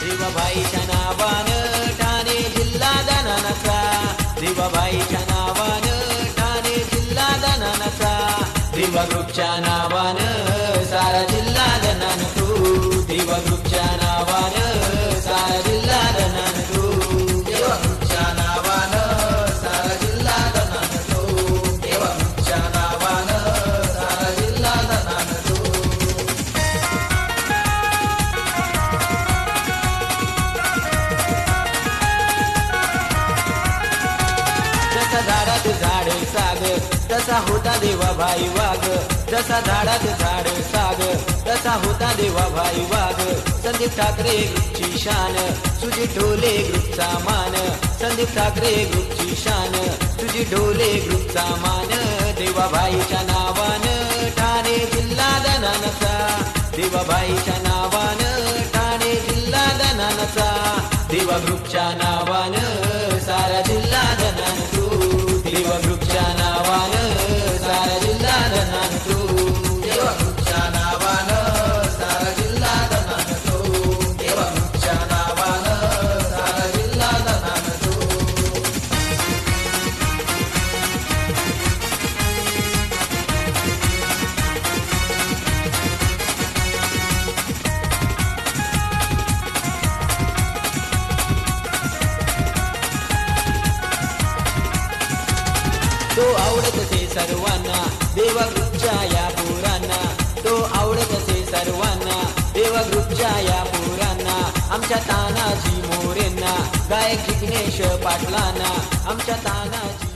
देवाबाईच्या नावानं ठाणे जिल्हा दनानाचा, देवाबाईच्या नावानं ठाणे जिल्हा दनानाचा, देवा ग्रुपच्या नावानं सारा जिल्हा दनान तू, देवा ग्रुपच्या नावानं सारा जिल्हा दनान तू, देवा ग्रुपच्या नावानं सारा जिल्हा दनान तू, देवा ग्रुपच्या नावानं सारा जिल्हा दनान तू. जसा झाडात झाड साग तसा होता देवाभाई वाघ, जसा झाडात झाड साग तसा होता देवाभाई वाघ. संदीप ठाकरे ग्रुपची शान, सुजित ढोले ग्रुपचा मान, संदीप ठाकरे ग्रुपची शान, सुजित ढोले ग्रुपचा मान. देवाबाईच्या नावानं ठाणे जिल्हा दनानाचा, देवाबाईच्या नावानं ठाणे जिल्हा दनानाचा, देवा ग्रुपच्या नावानं सारा जिल्हा दनान तू, देवा ग्रुपच्या नावानं सारा जिल्हा दनान तू, देवा ग्रुपच्या नावानं सारा जिल्हा दनान तू, देवा ग्रुपच्या नावानं सारा जिल्हा दनान तू. तो आवडत असे सर्वांना देवा ग्रुपच्या या पोरांना, तो आवडत असे सर्वांना देवा ग्रुपच्या या पोरांना. आमच्या तानाजी मोरेंना, गायक जिग्नेश पाटलांना, आमच्या तानाजी